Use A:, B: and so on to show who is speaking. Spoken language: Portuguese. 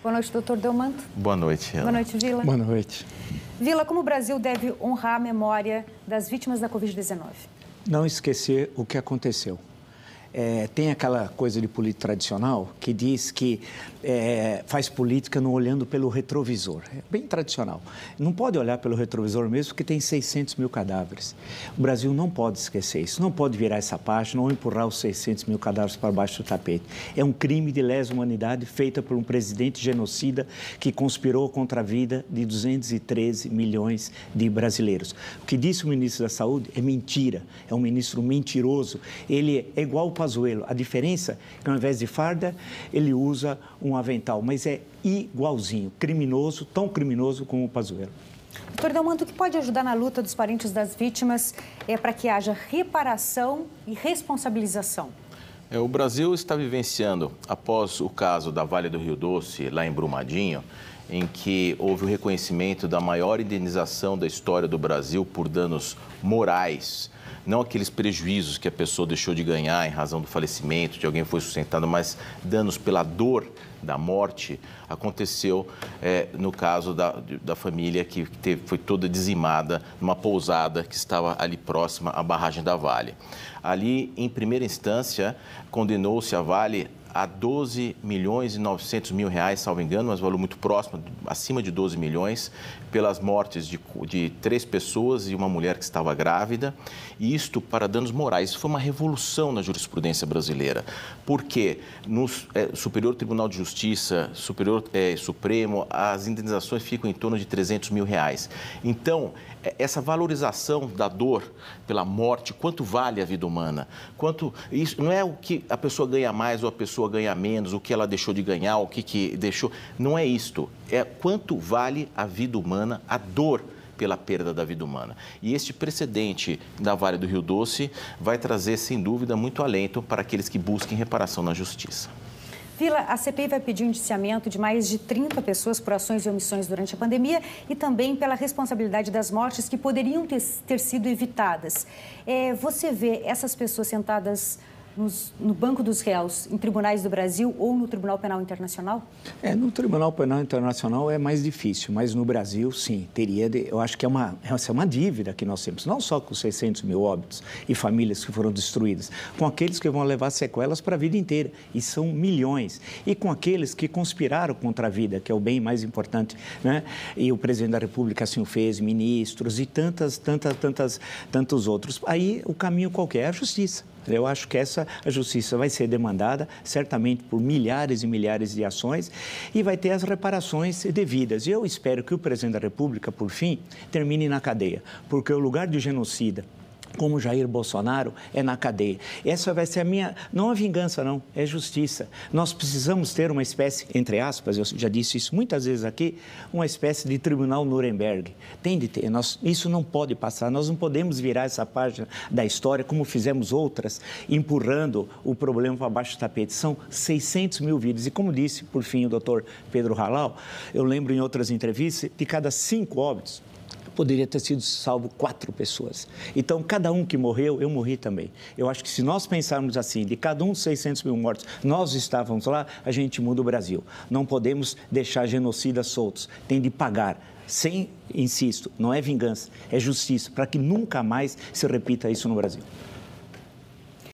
A: Boa noite, doutor Delmanto.
B: Boa noite, Ana.
A: Boa noite, Vila.
C: Boa noite.
A: Vila, como o Brasil deve honrar a memória das vítimas da Covid-19?
C: Não esquecer o que aconteceu. Tem aquela coisa de política tradicional que diz que faz política não olhando pelo retrovisor. É bem tradicional. Não pode olhar pelo retrovisor mesmo porque tem 600 mil cadáveres. O Brasil não pode esquecer isso, não pode virar essa página ou empurrar os 600 mil cadáveres para baixo do tapete. É um crime de lesa humanidade feita por um presidente genocida que conspirou contra a vida de 213 milhões de brasileiros. O que disse o ministro da Saúde é mentira, é um ministro mentiroso. Ele é igual o Pazuello. A diferença é que ao invés de farda, ele usa um avental, mas é igualzinho, criminoso, tão criminoso como o Pazuello.
A: Doutor Delmanto, o que pode ajudar na luta dos parentes das vítimas para que haja reparação e responsabilização?
B: O Brasil está vivenciando, após o caso da Vale do Rio Doce, lá em Brumadinho, em que houve o reconhecimento da maior indenização da história do Brasil por danos morais, não aqueles prejuízos que a pessoa deixou de ganhar em razão do falecimento, de alguém foi sustentado, mas danos pela dor da morte, aconteceu no caso da família que foi toda dizimada numa pousada que estava ali próxima à barragem da Vale. Ali, em primeira instância, condenou-se a Vale a 12 milhões e 900 mil reais, salvo engano, mas valor muito próximo, acima de 12 milhões, pelas mortes de 3 pessoas e uma mulher que estava grávida, e isto para danos morais. Isso foi uma revolução na jurisprudência brasileira, porque no Superior Tribunal de Justiça, Supremo, as indenizações ficam em torno de 300 mil reais. Então, essa valorização da dor pela morte, quanto vale a vida humana? Isso não é o que a pessoa ganha mais ou a pessoa ganha menos, o que ela deixou de ganhar, o que deixou. Não é isto. É quanto vale a vida humana, a dor pela perda da vida humana. E este precedente da Vale do Rio Doce vai trazer, sem dúvida, muito alento para aqueles que busquem reparação na justiça.
A: Vila, a CPI vai pedir o indiciamento de mais de 30 pessoas por ações e omissões durante a pandemia e também pela responsabilidade das mortes que poderiam ter sido evitadas. Você vê essas pessoas sentadas no banco dos réus em tribunais do Brasil ou no Tribunal Penal Internacional?
C: No Tribunal Penal Internacional é mais difícil, mas no Brasil, sim, eu acho que essa é uma dívida que nós temos, não só com 600 mil óbitos e famílias que foram destruídas, com aqueles que vão levar sequelas para a vida inteira, e são milhões, e com aqueles que conspiraram contra a vida, que é o bem mais importante, né? E o presidente da República assim o fez, ministros e tantos outros. Aí o caminho qualquer é a justiça. Eu acho que a justiça vai ser demandada, certamente, por milhares e milhares de ações e vai ter as reparações devidas. E eu espero que o presidente da República, por fim, termine na cadeia, porque o lugar de genocida, como Jair Bolsonaro, é na cadeia. Essa vai ser não a vingança, não, é justiça. Nós precisamos ter uma espécie, entre aspas, eu já disse isso muitas vezes aqui, uma espécie de tribunal Nuremberg. Tem de ter, isso não pode passar, nós não podemos virar essa página da história como fizemos outras, empurrando o problema para baixo do tapete. São 600 mil vidas e, como disse, por fim, o doutor Pedro Halal, eu lembro em outras entrevistas, de cada 5 óbitos, poderia ter sido salvo 4 pessoas. Então, cada um que morreu, eu morri também. Eu acho que se nós pensarmos assim, de cada um dos 600 mil mortos, nós estávamos lá, a gente muda o Brasil. Não podemos deixar genocidas soltos. Tem de pagar. Insisto, não é vingança, é justiça, para que nunca mais se repita isso no Brasil.